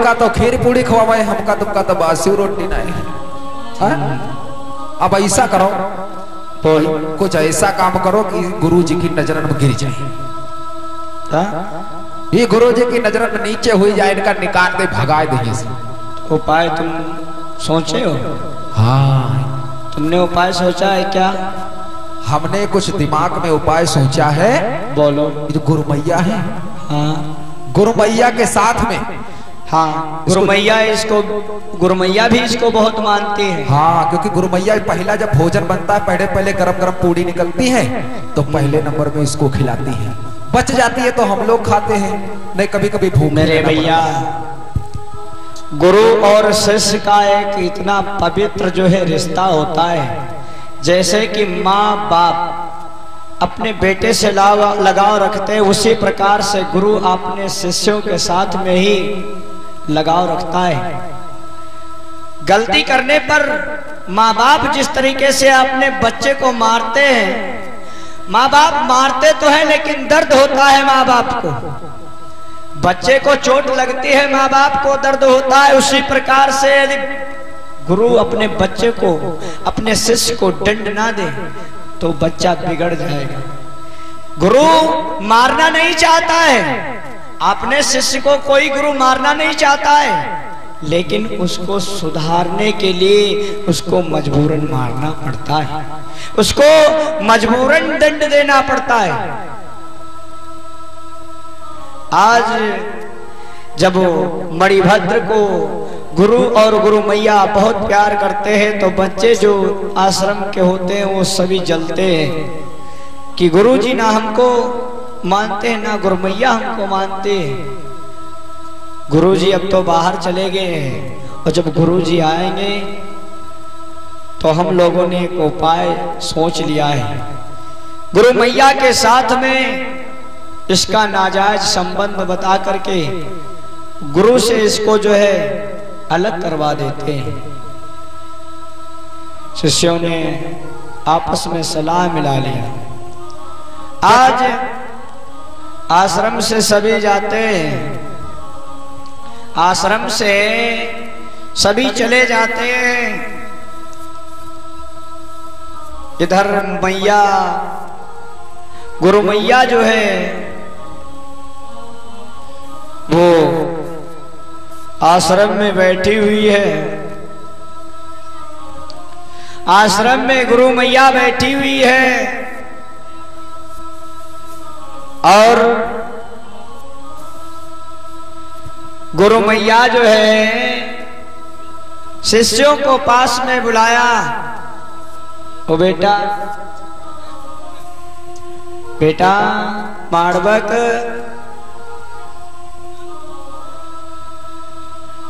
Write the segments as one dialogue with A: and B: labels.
A: तुमका तो खीर पूड़ी खवाए, हमका तुमका तो बासी रोटी नहीं। अब ऐसा करो, कुछ ऐसा काम करो कि गुरु जी की नजर में गिर जाए। ये गुरु जी की नजर में नीचे हुई जाए, इनका निकाल दे, भगा दे।
B: उपाय तुम सोचे हो?
A: हाँ,
B: तुमने उपाय सोचा है क्या?
A: हमने कुछ दिमाग में उपाय सोचा है।
B: बोलो।
A: जो गुरु मैया है,
B: हाँ,
A: गुरु मैया के साथ में,
B: हाँ, गुरु मैया इसको, गुरु मैया भी इसको बहुत मानती है।
A: हाँ, क्योंकि गुरु मैया पहला जब भोजन बनता है, पहले पहले गरम गरम पूड़ी निकलती है, तो पहले नंबर में इसको खिलाती है। बच जाती है तो हम लोग खाते हैं, नहीं कभी कभी भूख।
B: मेरे भैया, गुरु और शिष्य का एक इतना पवित्र जो है रिश्ता होता है, जैसे कि माँ बाप अपने बेटे से लगाव रखते हैं, उसी प्रकार से गुरु अपने शिष्यों के साथ में ही लगाव रखता है। गलती करने पर माँ बाप जिस तरीके से अपने बच्चे को मारते हैं, माँ बाप मारते तो है लेकिन दर्द होता है माँ बाप को। बच्चे को चोट लगती है, माँ बाप को दर्द होता है। उसी प्रकार से यदि गुरु अपने बच्चे को, अपने शिष्य को दंड ना दे तो बच्चा बिगड़ जाएगा। गुरु मारना नहीं चाहता है, अपने शिष्य को कोई गुरु मारना नहीं चाहता है, लेकिन उसको सुधारने के लिए उसको मजबूरन मारना पड़ता है, उसको मजबूरन दंड देना पड़ता है। आज जब मणिभद्र को गुरु और गुरु मैया बहुत प्यार करते हैं, तो बच्चे जो आश्रम के होते हैं वो सभी जलते हैं कि गुरु जी ना हमको मानते हैं, ना गुरु मैया हमको मानते हैं। गुरु जी अब तो बाहर चले गए हैं, और जब गुरु जी आएंगे तो हम लोगों ने एक उपाय सोच लिया है। गुरु मैया के साथ में इसका नाजायज संबंध बता करके गुरु से इसको जो है अलग करवा देते हैं। शिष्यों ने आपस में सलाह मिला लिया। आज आश्रम से सभी जाते हैं, आश्रम से सभी चले जाते हैं। इधर मैया, गुरु मैया जो है वो आश्रम में बैठी हुई है। आश्रम में गुरु मैया बैठी हुई है, और गुरु मैया जो है शिष्यों को पास में बुलाया। ओ बेटा, बेटा माड़वक,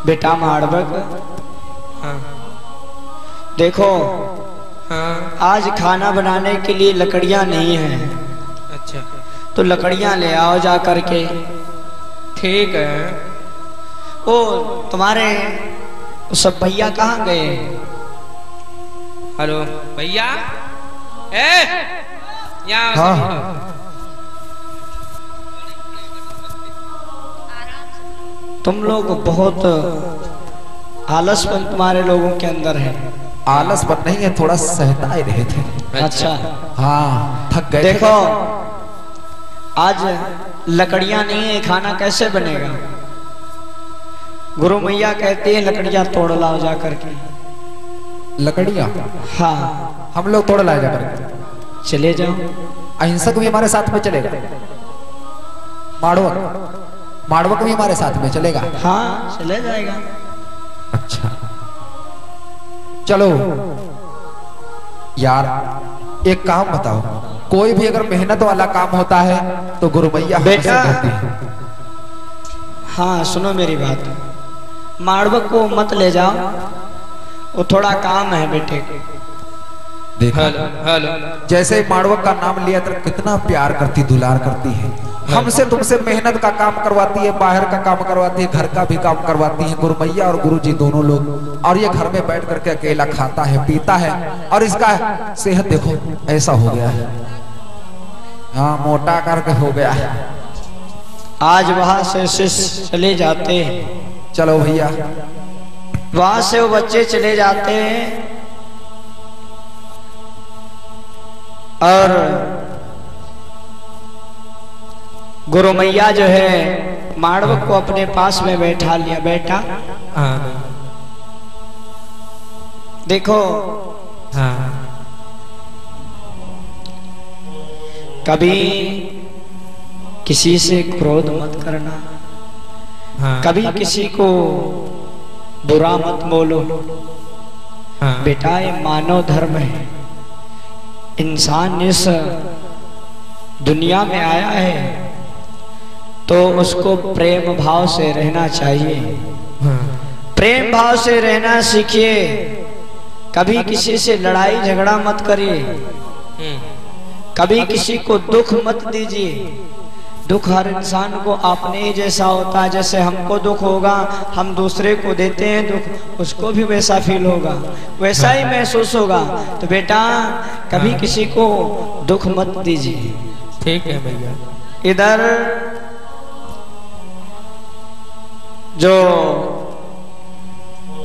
B: बेटा माड़वक,
C: हाँ।
B: देखो,
C: हाँ।
B: आज खाना बनाने के लिए लकड़ियां नहीं है।
C: अच्छा,
B: तो लकड़ियां ले आओ जा करके।
C: ठीक है।
B: ओ तुम्हारे सब भैया कहाँ गए?
C: हेलो भैया, यहाँ
A: हाँ।
B: तुम लोग बहुत आलसपन तुम्हारे लोगों के अंदर है।
A: आलसपन नहीं है, थोड़ा सहता ही रहे थे।
B: अच्छा,
A: हाँ, थक गए।
B: देखो, आज लकड़ियां नहीं है, खाना कैसे बनेगा? गुरु मैया कहती है लकड़ियां तोड़ लाओ जा करके।
A: लकड़ियां?
B: हाँ,
A: हम लोग तोड़ लाए जाकर।
B: चले जाओ।
A: अहिंसक भी हमारे साथ में चलेगा? माड़वक, माड़वक भी हमारे साथ में चलेगा?
B: हाँ, चले जाएगा।
A: अच्छा, चलो यार, एक काम बताओ, कोई भी अगर मेहनत वाला काम होता है तो गुरु मैया
B: बेटा
A: कहती है।
B: हाँ, सुनो मेरी बात, माड़वक को मत ले जाओ, वो थोड़ा काम है बेटे को।
A: देखा,
C: हेलो,
A: जैसे माड़वक का नाम लिया तो कितना प्यार करती, दुलार करती है। हमसे तुमसे मेहनत का काम करवाती है, बाहर का काम करवाती है, घर का भी काम करवाती है, गुरु मैया और गुरु जी दोनों लोग। और ये घर में बैठ करके अकेला खाता है, पीता है, और इसका सेहत देखो ऐसा हो गया है। हाँ, मोटा करके हो गया है।
B: आज वहां से शिष्य चले जाते हैं,
A: चलो भैया।
B: वहां से वो बच्चे चले जाते हैं और गुरु मैया जो है माड़वक को अपने पास में बैठा लिया। बेटा
C: हाँ
B: देखो,
C: हाँ
B: कभी किसी से क्रोध मत करना,
C: हाँ
B: कभी किसी को बुरा मत बोलो।
C: हाँ
B: बेटा ये मानव धर्म है। इंसान इस दुनिया में आया है तो उसको प्रेम भाव से रहना चाहिए।
C: हाँ
B: प्रेम भाव से रहना सीखिए। कभी किसी से लड़ाई झगड़ा मत करिए, कभी किसी को दुख मत दीजिए। दुख हर इंसान को अपने ही जैसा होता है। जैसे हमको दुख होगा, हम दूसरे को देते हैं दुख, उसको भी वैसा फील होगा, वैसा ही महसूस होगा। तो बेटा कभी किसी को दुख मत दीजिए।
C: ठीक है भैया।
B: इधर जो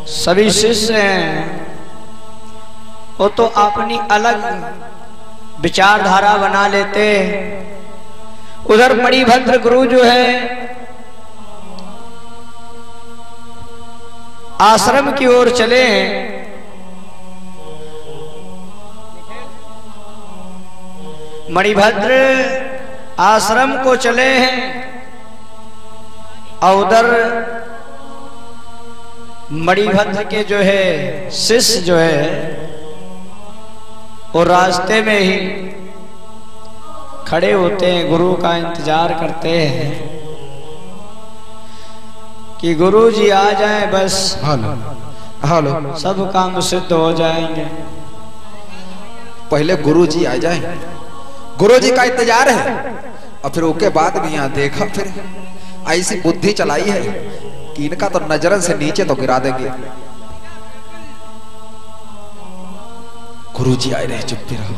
B: सभी शिष्य हैं वो तो अपनी अलग विचारधारा बना लेते। उधर मणिभद्र गुरु जो है आश्रम की ओर चले हैं। मणिभद्र आश्रम को चले हैं और उधर मणिभद्र के जो है शिष्य जो है वो रास्ते में ही खड़े होते हैं, गुरु का इंतजार करते हैं कि गुरु जी आ जाएं, बस
A: हेलो हेलो,
B: सब काम सिद्ध हो जाएंगे।
A: पहले गुरु जी आ जाए, गुरु जी का इंतजार है और फिर उसके बाद भी यहाँ देखा। फिर ऐसी बुद्धि चलाई है कि इनका तो नजरन से नीचे तो गिरा देंगे। गुरु जी आए रहे, चुप रहो।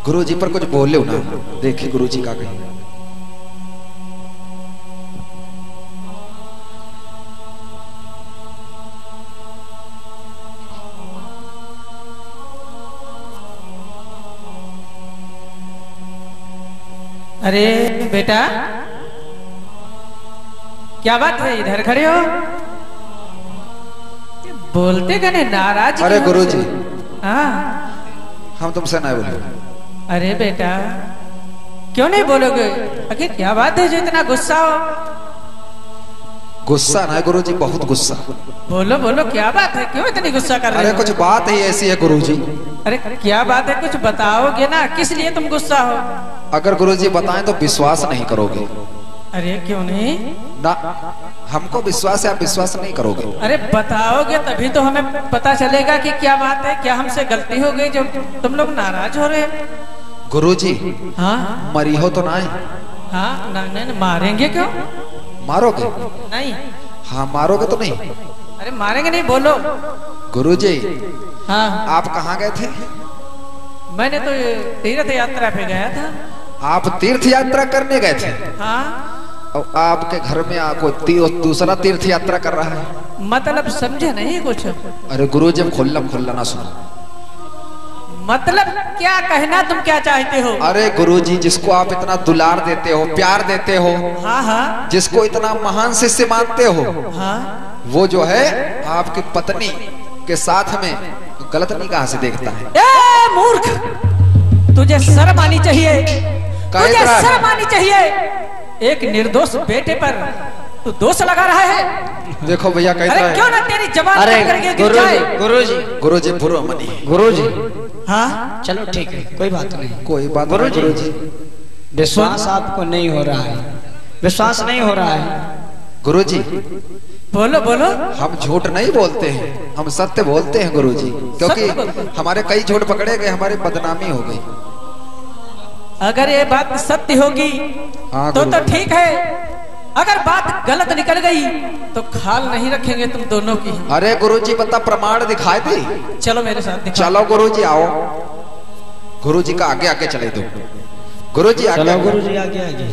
A: गुरु जी पर कुछ बोले ना, देखिए गुरु जी का कहीं।
C: अरे बेटा क्या बात है, इधर खड़े हो? बोलते कने नाराज?
A: अरे गुरु जी,
C: हाँ
A: हम तुमसे नहीं बोले।
C: अरे बेटा क्यों नहीं बोलोगे? आखिर क्या बात है जो इतना गुस्सा हो?
A: गुस्सा ना गुरु जी, बहुत गुस्सा।
C: बोलो बोलो क्या बात है, क्यों इतनी गुस्सा कर रहे
A: अरे
C: हो?
A: कुछ बात ही ऐसी है गुरु जी।
C: अरे क्या बात है, कुछ बताओगे ना, किस लिए तुम गुस्सा हो?
A: अगर गुरु जी बताएं तो विश्वास नहीं करोगे।
C: अरे क्यों नहीं?
A: ना, हमको विश्वास है, आप विश्वास नहीं करोगे।
C: अरे बताओगे तभी तो हमें पता चलेगा कि क्या बात है, क्या हमसे गलती हो गई जो तुम लोग नाराज हो रहे हो?
A: गुरु जी
C: हाँ
A: मरी हो तो नहीं?
C: हाँ नहीं, मारेंगे क्यों?
A: मारोगे?
C: नहीं।
A: हाँ मारोगे तो नहीं?
C: अरे मारेंगे नहीं, बोलो।
A: गुरु जी
C: हाँ
A: आप कहाँ गए थे?
C: मैंने तो तीर्थ यात्रा पे गया था।
A: आप तीर्थ यात्रा करने गए थे?
C: हाँ।
A: और आपके घर में कोई दूसरा तीर्थ यात्रा कर रहा है?
C: मतलब समझे नहीं कुछ?
A: अरे गुरु जी खुल्ला खुल्ला ना सुनो।
C: मतलब क्या कहना, तुम क्या चाहते हो?
A: अरे गुरु जी, जिसको आप इतना दुलार देते हो, प्यार देते हो,
C: हाँ हाँ,
A: जिसको इतना महान शिष्य मानते हो,
C: हाँ,
A: वो जो है आपकी पत्नी के साथ में गलत निगाह से देखता है।
C: ए मूर्ख, तुझे शर्म आनी चाहिए, तुझे शर्म आनी चाहिए। एक निर्दोष बेटे पर तू दोष लगा रहा है।
A: देखो भैया कहता है।
C: अरे क्यों ना तेरी जबान करके गिर जाए।
A: गुरु जी बुरो मनी।
B: गुरु जी
C: हाँ
B: चलो ठीक है, कोई बात नहीं।
A: कोई बात
B: गुरु
A: नहीं। गुरु जी
B: विश्वास आपको नहीं हो रहा है, विश्वास नहीं हो रहा है।
A: गुरु जी
C: बोलो बोलो।
A: हम झूठ नहीं बोलते हैं, हम सत्य बोलते हैं गुरु जी, क्योंकि हमारे कई झूठ पकड़े गए, हमारी बदनामी हो गई।
C: अगर ये बात सत्य होगी
A: हाँ,
C: तो ठीक है, अगर बात गलत निकल गई तो खाल नहीं रखेंगे तुम दोनों की।
A: अरे गुरु जी बता, प्रमाण दिखाए थे।
C: चलो मेरे साथ दिखाओ।
A: चलो गुरु जी आओ। गुरु जी का आगे आगे चले दो। गुरु जी आगे।
B: चलो गुरु जी आगे आगे।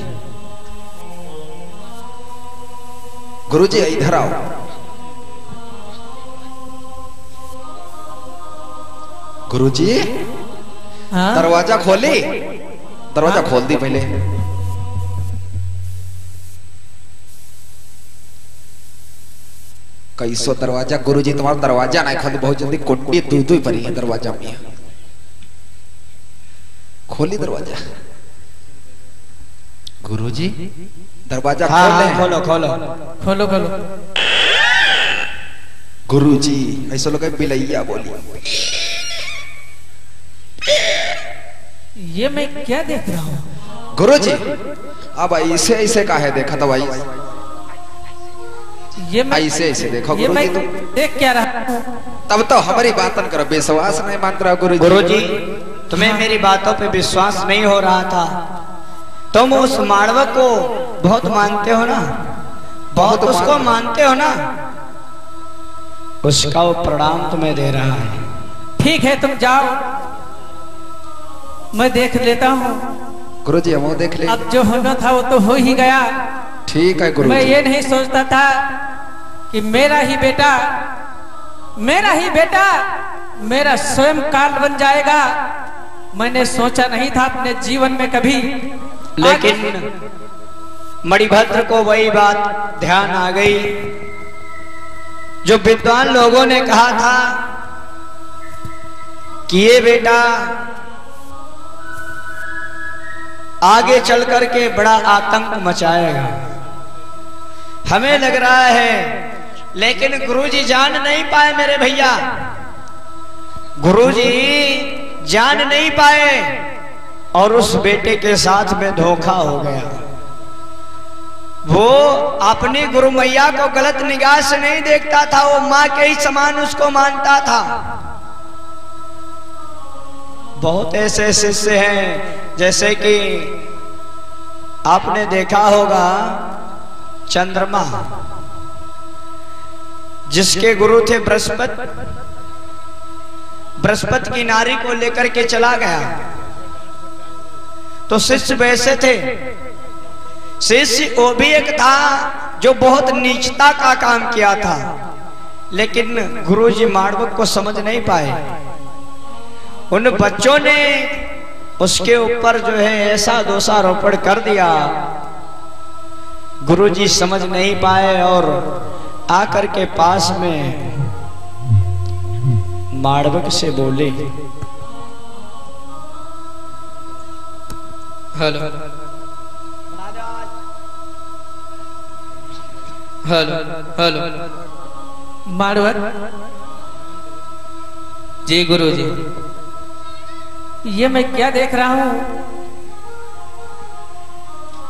A: गुरु जी इधर आओ। गुरुजी
C: हाँ?
A: दरवाजा खोली, दरवाजा खोल दी पहले। कैसो दरवाजा गुरुजी, तुम्हारा दरवाजा नहीं खोली, बहुत जल्दी कुंडी दूध पड़ी है दरवाजा में। खोली दरवाजा गुरुजी, दरवाजा
B: खोलो खोलो
C: खोलो खोलो।
A: गुरुजी ऐसा लोग बिलैया बोली।
C: ये मैं क्या देख रहा हूँ
A: गुरुजी? अब ऐसे ऐसे का है देखा तो भाई,
C: ये मैं
A: ऐसे ऐसे देखो
C: ये मैं
A: गुरुजी तुम।
C: देख क्या रहा हूँ?
A: तब तो हमारी बातन करो, विश्वास नहीं मान रहा गुरुजी।
B: गुरुजी तुम्हें मेरी बातों पे विश्वास नहीं हो रहा था। तुम उस माड़वक को बहुत मानते हो ना, बहुत उसको मानते हो ना, उसका वो प्रणाम तुम्हें दे रहा है।
C: ठीक है तुम जाओ, मैं देख लेता हूँ।
A: गुरुजी हम वो देख ले।
C: अब जो होना था वो तो हो ही गया।
A: ठीक है गुरुजी।
C: मैं ये नहीं सोचता था कि मेरा ही बेटा मेरा स्वयं काल बन जाएगा। मैंने सोचा नहीं था अपने जीवन में कभी।
B: लेकिन मणिभद्र को वही बात ध्यान आ गई जो विद्वान लोगों ने कहा था कि ये बेटा आगे चल करके बड़ा आतंक मचाएगा। हमें लग रहा है, लेकिन गुरुजी जान नहीं पाए मेरे भैया, गुरुजी जान नहीं पाए और उस बेटे के साथ में धोखा हो गया। वो अपनी गुरु मैया को गलत निगाह से नहीं देखता था, वो मां के ही समान उसको मानता था। बहुत ऐसे शिष्य हैं, जैसे कि आपने देखा होगा चंद्रमा, जिसके गुरु थे बृहस्पति, बृहस्पति की नारी को लेकर के चला गया तो शिष्य वैसे थे। शिष्य वो भी एक था जो बहुत नीचता का काम किया था, लेकिन गुरुजी माड़वक को समझ नहीं पाए। उन बच्चों ने उसके ऊपर जो है ऐसा दोषारोपण कर दिया, गुरुजी समझ नहीं पाए और आकर के पास में माड़वक से बोले,
D: हेलो हेलो हेलो
C: माड़वक
D: जी गुरुजी।
C: ये मैं क्या देख रहा हूँ?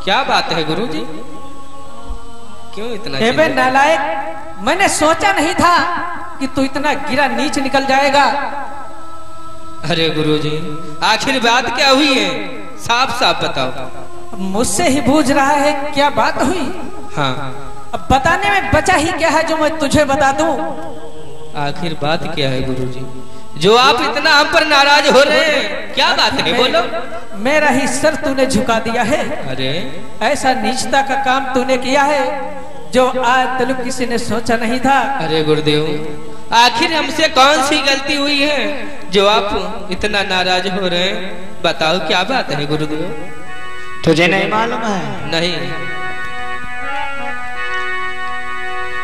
D: क्या बात है गुरुजी, क्यों इतना
C: हे बे नालायक, मैंने सोचा नहीं था कि तू इतना गिरा नीच निकल जाएगा।
D: अरे गुरुजी आखिर बात क्या हुई है, साफ साफ बताओ।
C: मुझसे ही पूछ रहा है क्या बात हुई?
D: हाँ
C: अब बताने में बचा ही क्या है जो मैं तुझे बता दूं?
D: आखिर बात क्या है गुरुजी, जो आप इतना हम पर नाराज हो रहे हैं, क्या बात है बोलो।
C: मेरा ही सर तूने झुका दिया है।
D: अरे
C: ऐसा नीचता का काम तूने किया है जो आज तक किसी ने सोचा नहीं था।
D: अरे गुरुदेव, आखिर हमसे कौन सी गलती हुई है जो आप इतना नाराज हो रहे हैं? बताओ क्या बात है गुरुदेव।
B: तुझे नहीं मालूम है?
D: नहीं।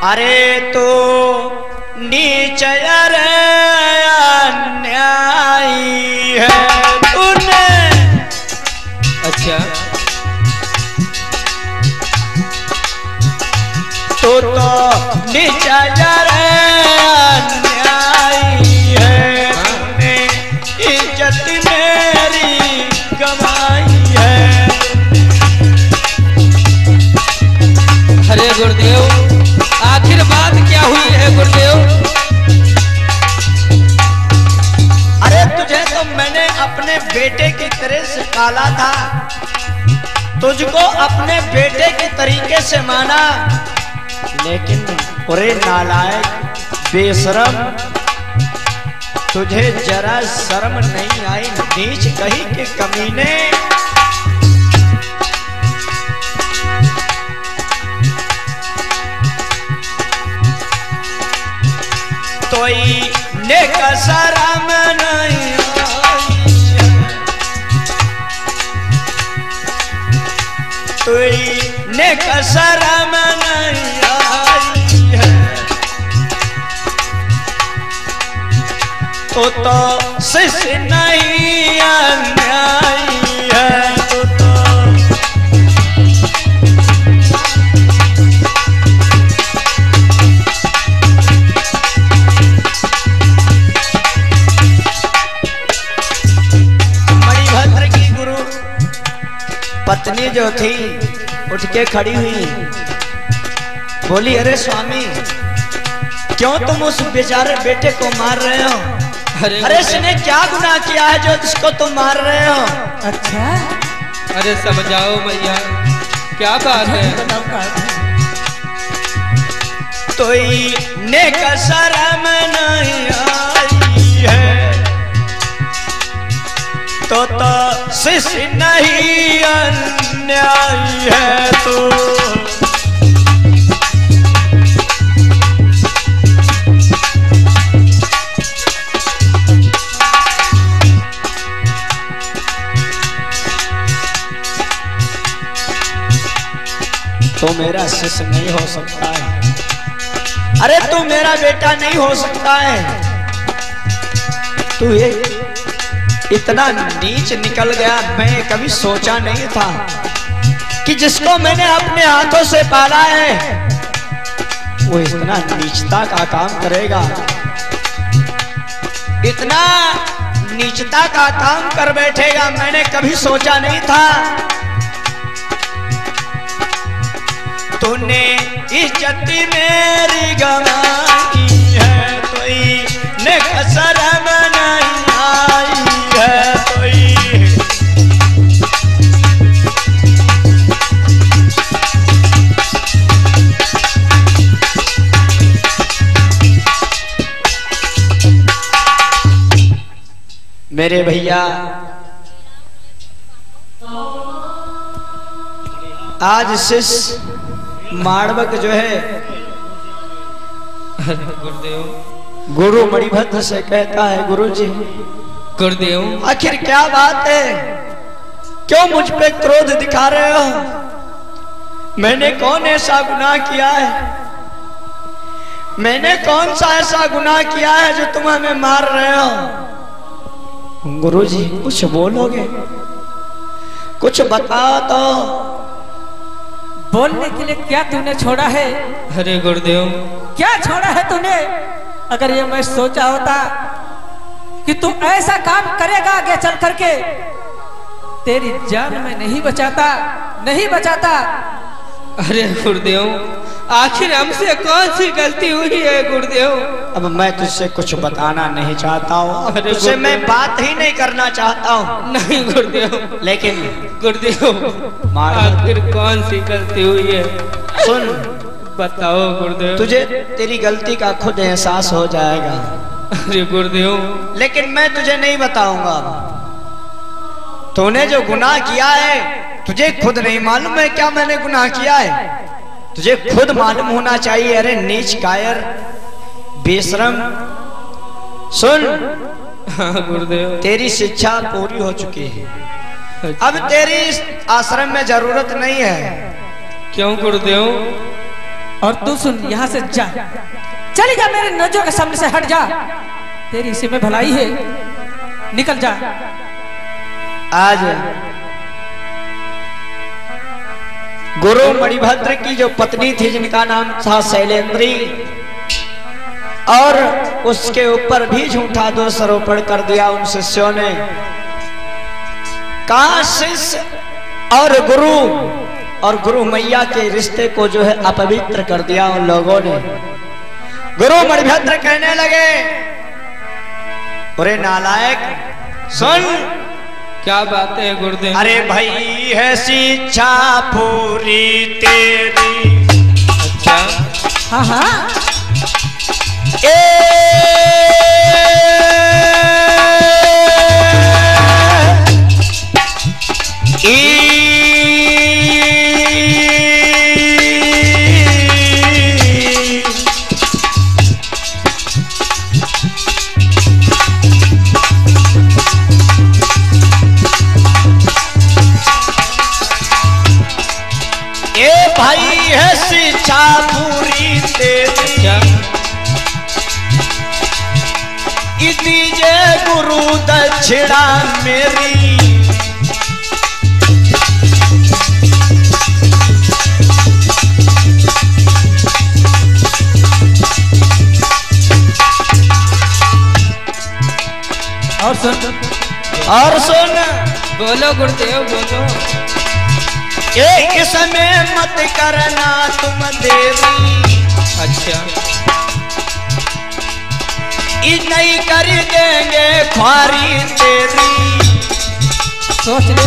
B: अरे तो नीच अन्यायी है तूने।
D: अच्छा
B: तो नीच अन्यायी है तूने, इज्जत मेरी कमाई है।
D: अरे गुरुदेव आखिर बात क्या हुई है गुरुदेव?
B: अरे तुझे तो मैंने अपने बेटे की तरह से पाला था, तुझको अपने बेटे के तरीके से माना, लेकिन अरे नालायक बेशरम, तुझे जरा शर्म नहीं आई? नीच कहीं के कमीने। तोई नेक शरम नहीं तुई नेक शरम नहीं आई है तो शिष्य नहीं अन्यायी है तो मणिभद्र की गुरु पत्नी जो थी उठ के खड़ी हुई, बोली अरे स्वामी क्यों तुम उस बेचारे बेटे को मार रहे हो? अरे इसने क्या गुनाह किया है जो इसको तुम मार रहे हो?
C: अच्छा
D: अरे समझाओ भैया क्या बात है?
B: तो नेक शरम नहीं आई है तो शिष्य नहीं अन्यायी है तो मेरा शिष्य नहीं हो सकता है। अरे तू मेरा बेटा नहीं हो सकता है। तू ये इतना नीच निकल गया, मैं कभी सोचा नहीं था कि जिसको मैंने अपने हाथों से पाला है वो इतना नीचता का काम करेगा, इतना नीचता का काम कर बैठेगा। मैंने कभी सोचा नहीं था। तूने इज्जत मेरी गंवाई है, कोई नेक शरम नहीं आई है कोई। मेरे भैया आज शिष्य माड़वक जो है
D: गुरुदेव,
B: गुरु मणिभद्र से कहता है, गुरुजी
D: गुरुदेव
B: आखिर क्या बात है, क्यों मुझ पे क्रोध दिखा रहे हो? मैंने कौन ऐसा गुनाह किया है? मैंने कौन सा ऐसा गुनाह किया है जो तुम हमें मार रहे हो? गुरुजी कुछ बोलोगे, कुछ बताओ तो।
C: बोलने के लिए क्या तूने छोड़ा है?
D: अरे गुरुदेव
C: क्या छोड़ा है तूने? अगर ये मैं सोचा होता कि तू ऐसा काम करेगा आगे चल करके, तेरी जान में नहीं बचाता, नहीं बचाता।
D: अरे गुरुदेव आखिर हमसे कौन सी गलती हुई है गुरुदेव?
B: अब मैं तुझसे कुछ बताना नहीं चाहता हूँ, तुझसे मैं बात ही नहीं करना चाहता हूँ।
D: नहीं गुरुदेव,
B: लेकिन
D: गुरुदेव आखिर कौन सी गलती हुई है?
B: सुन,
D: बताओ गुरुदेव।
B: तुझे तेरी गलती का खुद एहसास हो जाएगा।
D: अरे गुरुदेव
B: लेकिन मैं तुझे नहीं बताऊंगा। तूने जो गुनाह किया है तुझे खुद नहीं मालूम है क्या मैंने गुनाह किया है? तुझे खुद मालूम होना चाहिए। अरे नीच कायर बेशरम, सुन।
D: हाँ गुरुदेव।
B: तेरी शिक्षा पूरी हो चुकी है, अब तेरी इस आश्रम में जरूरत नहीं है।
D: क्यों गुरुदेव?
C: और तू सुन, यहाँ से जा, चली जा, मेरे नजरों के सामने से हट जा। तेरी इसी में भलाई है, निकल जा।
B: आज गुरु मणिभद्र की जो पत्नी थी जिनका नाम था शैलेंद्री, और उसके ऊपर भी झूठा दोषारोपण कर दिया उन शिष्यों ने। कहा शिष्य और गुरु मैया के रिश्ते को जो है अपवित्र कर दिया उन लोगों ने। गुरु मणिभद्र कहने लगे, अरे नालायक सुन।
D: क्या बात है गुरुदेव?
B: अरे भाई है शिक्षा पूरी तेरी।
D: अच्छा
C: हाँ हाँ,
B: गुरु दक्षिणा मेरी। और सुन
D: बोलो गुरुदेव बोलो।
B: एक समय मत करना तुम देवी।
D: अच्छा
B: नहीं कर देंगे ख्वारी तेरी।
C: सोच ले।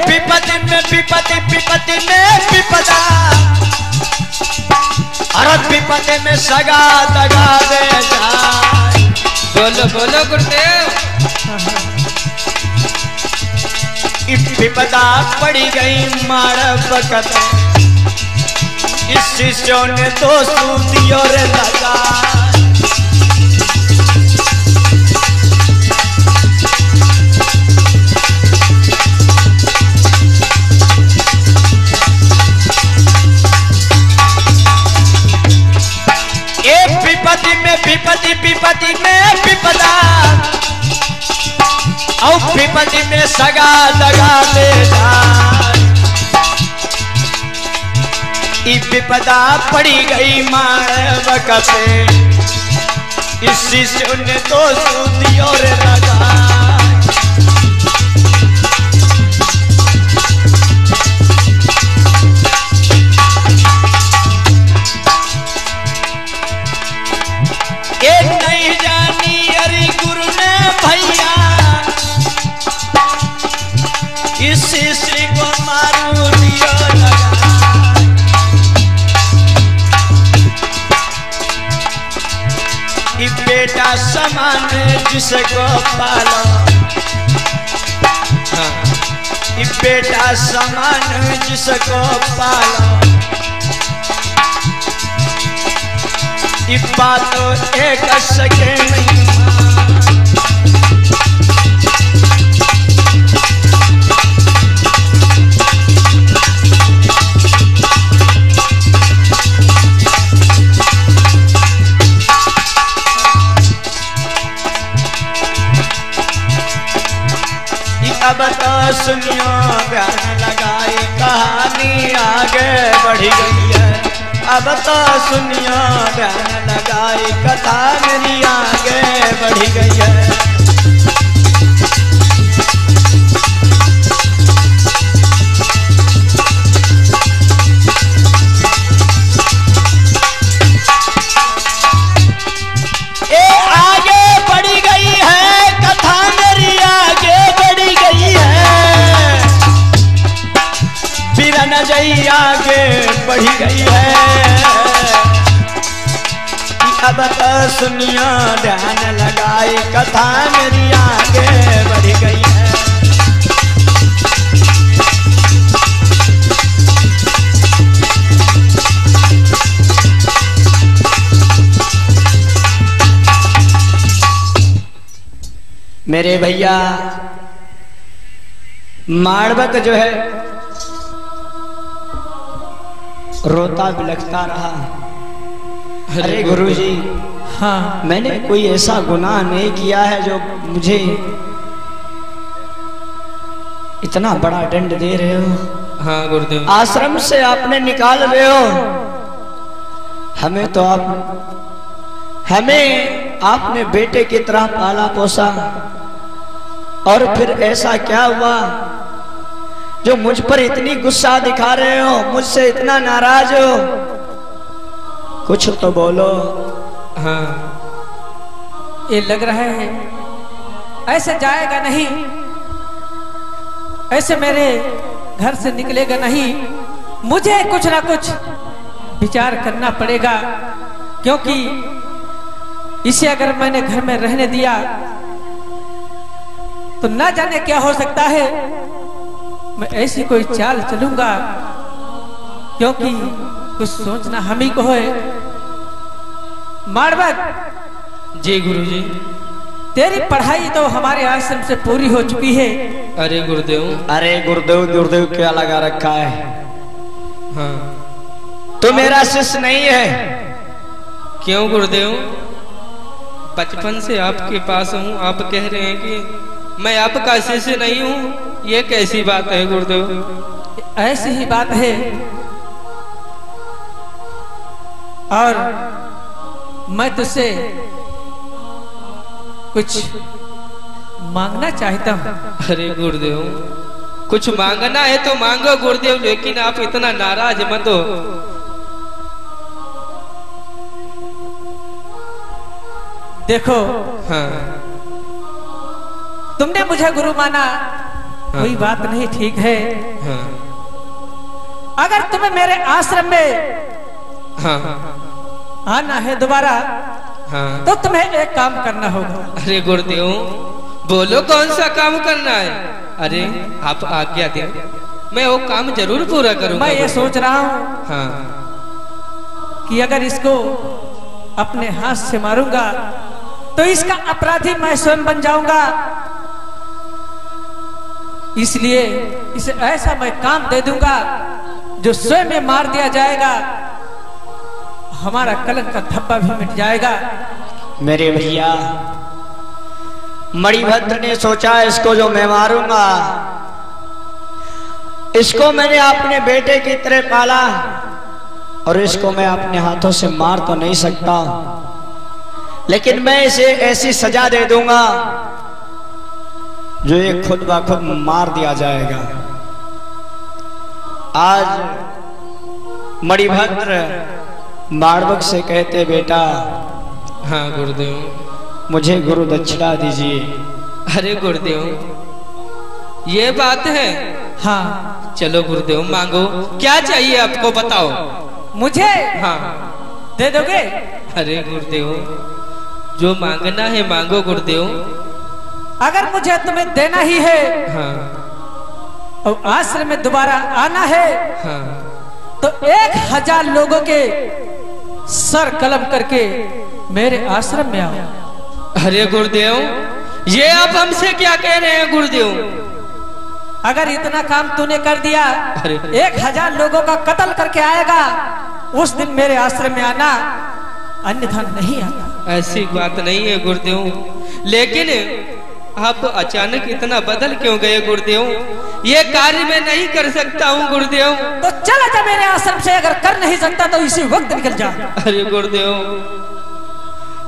B: विपत्ति में विपत्ति विपत्ति में विपदा। अरे विपत्ति में सगा दगा दे जाए।
D: बोलो बोलो गुरुदेव।
B: विपदा पड़ी गई मार बकत। इस शिष्यों ने तो सूदियों रे लगा। विपत्ति में विपत्ति विपत्ति में विपदा। और विपत्ति में सगा दगा ले जाए। विपदा पड़ी गई मार बकते। इस शिष्य ने तो सूदियों रे लगा। एक नहीं जानी अरे गुरु ने भैया। इस श्री को मारू दियो लगा। बेटा समान जिसको पालो। हाँ। बेटा समान जिसको पालो। बात एक सके नहीं। अब तो सुनियो ध्यान लगाई कहानी आगे बढ़ी गई है। अब तो सुनियो ध्यान लगाई कथा मेरी आगे बढ़ी गई है। ये आगे बढ़ी गई है कथा मेरी आगे बढ़ी गई है। बिरन जई आगे बढ़ी गई है। अब तो सुनियो ध्यान लगाई कथा मेरी आगे बढ़ी गई है। मेरे भैया माड़वक जो है रोता बिलखता रहा। अरे गुरुजी,
C: हाँ,
B: मैंने कोई ऐसा गुनाह नहीं किया है जो मुझे इतना बड़ा दंड दे रहे हो।
D: हाँ गुरुदेव।
B: आश्रम से आपने निकाल रहे हो हमें। तो हमें आपने बेटे की तरह पाला पोसा। और फिर ऐसा क्या हुआ जो मुझ पर इतनी गुस्सा दिखा रहे हो, मुझसे इतना नाराज हो? कुछ तो बोलो।
D: हाँ,
C: ये लग रहा है ऐसे जाएगा नहीं, ऐसे मेरे घर से निकलेगा नहीं। मुझे कुछ ना कुछ विचार करना पड़ेगा, क्योंकि इसे अगर मैंने घर में रहने दिया तो ना जाने क्या हो सकता है। मैं ऐसी कोई चाल चलूंगा, क्योंकि कुछ सोचना हम ही को है। माड़वक
D: जी गुरुजी।
B: तेरी पढ़ाई तो हमारे आश्रम से पूरी हो चुकी है।
D: अरे गुरुदेव।
B: अरे गुरुदेव गुरुदेव क्या लगा रखा है?
D: हाँ।
B: तू मेरा शिष्य नहीं है।
D: क्यों गुरुदेव? बचपन से आपके पास हूँ, आप कह रहे हैं कि मैं आपका शिष्य नहीं हूँ, ये कैसी बात है गुरुदेव?
C: ऐसी ही बात है। और मैं तुझसे कुछ मांगना चाहता हूँ।
D: अरे गुरुदेव, कुछ मांगना है तो मांगो गुरुदेव, लेकिन आप इतना नाराज मत हो।
C: देखो,
D: हाँ
C: तुमने मुझे गुरु माना, कोई बात नहीं, ठीक है।
D: हाँ
C: अगर तुम्हें मेरे आश्रम में
D: हाँ
C: आना है दोबारा,
D: हाँ
C: तो तुम्हें एक काम करना होगा।
D: अरे गुरुदेव, बोलो कौन सा काम करना है? अरे आप आज्ञा दें, मैं वो काम जरूर पूरा करूंगा।
C: मैं ये सोच रहा हूँ
D: हाँ
C: कि अगर इसको अपने हाथ से मारूंगा तो इसका अपराधी मैं स्वयं बन जाऊंगा। इसलिए इसे ऐसा मैं काम दे दूंगा जो स्वयं में मार दिया जाएगा, हमारा कलंक का धब्बा भी मिट जाएगा।
B: मेरे भैया, मणिभद्र ने सोचा इसको जो मैं मारूंगा, इसको मैंने अपने बेटे की तरह पाला और इसको मैं अपने हाथों से मार तो नहीं सकता, लेकिन मैं इसे ऐसी सजा दे दूंगा जो ये खुद ब खुद मार दिया जाएगा। आज मणिभद्र माड़वक से कहते, बेटा
D: हाँ गुरुदेव,
B: मुझे गुरु दक्षिणा दीजिए।
D: अरे गुरुदेव, ये बात है?
C: हाँ,
D: चलो गुरुदेव, मांगो, क्या चाहिए आपको बताओ।
C: मुझे
D: हाँ
C: दे दोगे?
D: अरे गुरुदेव, जो मांगना है मांगो गुरुदेव।
C: अगर मुझे तुम्हें देना ही है
D: हाँ
C: और आश्रम में दोबारा आना है,
D: हाँ
C: तो 1000 लोगों के सर कलम करके मेरे आश्रम में आओ।
D: अरे गुरुदेव, ये आप हमसे क्या कह रहे हैं गुरुदेव?
C: अगर इतना काम तूने कर दिया,
D: अरे
C: 1000 लोगों का कत्ल करके आएगा, उस दिन मेरे आश्रम में आना, अन्यथा नहीं आना।
D: ऐसी बात नहीं है गुरुदेव, लेकिन आप अचानक इतना बदल क्यों गए गुरुदेव? ये कार्य मैं नहीं कर सकता हूँ गुरुदेव।
C: तो चला जा मेरे आश्रम से, अगर कर नहीं सकता तो इसी वक्त निकल जा।
D: अरे गुरुदेव,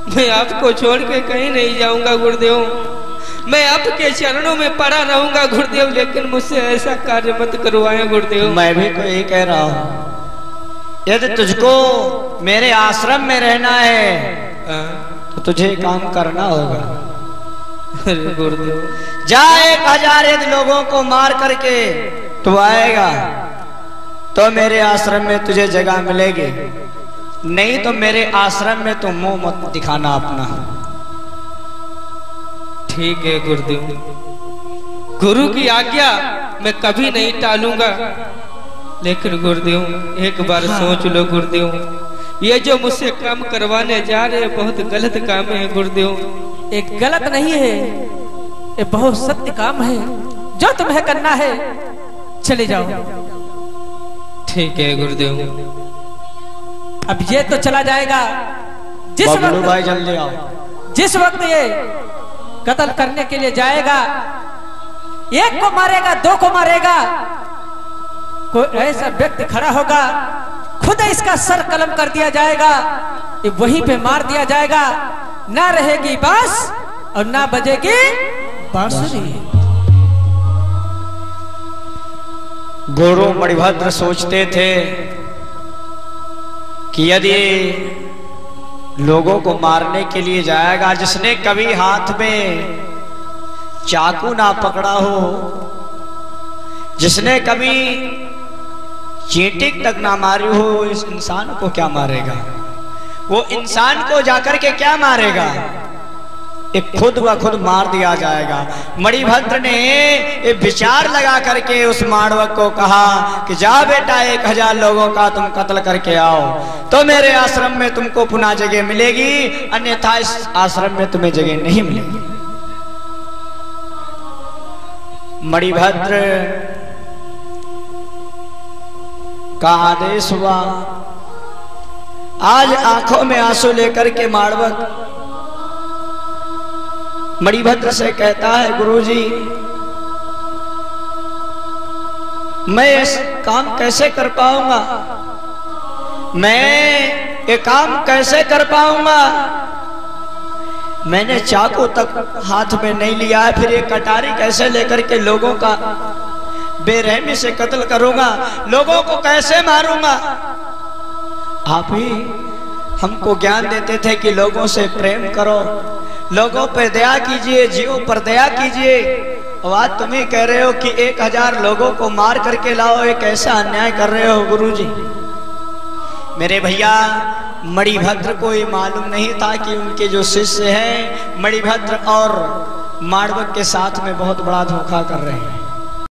D: मैं आपको छोड़ के कहीं नहीं जाऊंगा गुरुदेव, मैं आपके चरणों में पड़ा रहूंगा गुरुदेव, लेकिन मुझसे ऐसा कार्य मत करवाएं गुरुदेव।
B: मैं भी तो यही कह रहा हूँ, यदि तुझको मेरे आश्रम में रहना है तो तुझे काम करना होगा।
D: अरे गुरुदेव,
B: जा 1000 यदि लोगों को मार करके तू आएगा तो मेरे आश्रम में तुझे जगह मिलेगी, नहीं तो मेरे आश्रम में तू मुंह मत दिखाना अपना।
D: ठीक है गुरुदेव, गुरु की आज्ञा मैं कभी नहीं टालूंगा, लेकिन गुरुदेव एक बार सोच लो गुरुदेव, ये जो मुझसे काम करवाने जा रहे हैं बहुत गलत काम है गुरुदेव।
C: एक गलत नहीं है, ये बहुत सत्य काम है, जो तुम्हें करना है चले जाओ।
D: ठीक है गुरुदेव।
C: अब ये तो चला जाएगा, जिस
B: बबलू भाई
C: वक्त
B: जल्दी आओ।
C: जिस वक्त ये कत्ल करने के लिए जाएगा, एक को मारेगा, 2 को मारेगा, कोई ऐसा व्यक्ति खड़ा होगा, खुद इसका सर कलम कर दिया जाएगा, ये वहीं पे मार दिया जाएगा, ना रहेगी बांस और ना बजेगी बांसुरी।
B: गुरु मणिभद्र सोचते थे कि यदि लोगों को मारने के लिए जाएगा, जिसने कभी हाथ में चाकू ना पकड़ा हो, जिसने कभी चींटी तक ना मारी हो, इस इंसान को क्या मारेगा? वो इंसान को जाकर के क्या मारेगा? एक खुद ब खुद मार दिया जाएगा। मणिभद्र ने एक विचार लगा करके उस माड़वक को कहा कि जा बेटा 1000 लोगों का तुम कत्ल करके आओ तो मेरे आश्रम में तुमको पुनः जगह मिलेगी, अन्यथा इस आश्रम में तुम्हें जगह नहीं मिलेगी। मणिभद्र का आदेश हुआ, आज आंखों में आंसू लेकर के माड़वक मणिभद्र से कहता है, गुरुजी मैं इस काम कैसे कर पाऊंगा, मैं ये काम कैसे कर पाऊंगा। मैंने चाकू तक हाथ में नहीं लिया है, फिर ये कटारी कैसे लेकर के लोगों का बेरहमी से कत्ल करूंगा, लोगों को कैसे मारूंगा। आप ही हमको ज्ञान देते थे कि लोगों से प्रेम करो, लोगों पर दया कीजिए, जीवों पर दया कीजिए। और आज तुम ही कह रहे हो कि 1000 लोगों को मार करके लाओ, ये कैसा अन्याय कर रहे हो गुरुजी। मेरे भैया मणिभद्र को ये मालूम नहीं था कि उनके जो शिष्य हैं मणिभद्र और माड़वक के साथ में बहुत बड़ा धोखा कर रहे हैं।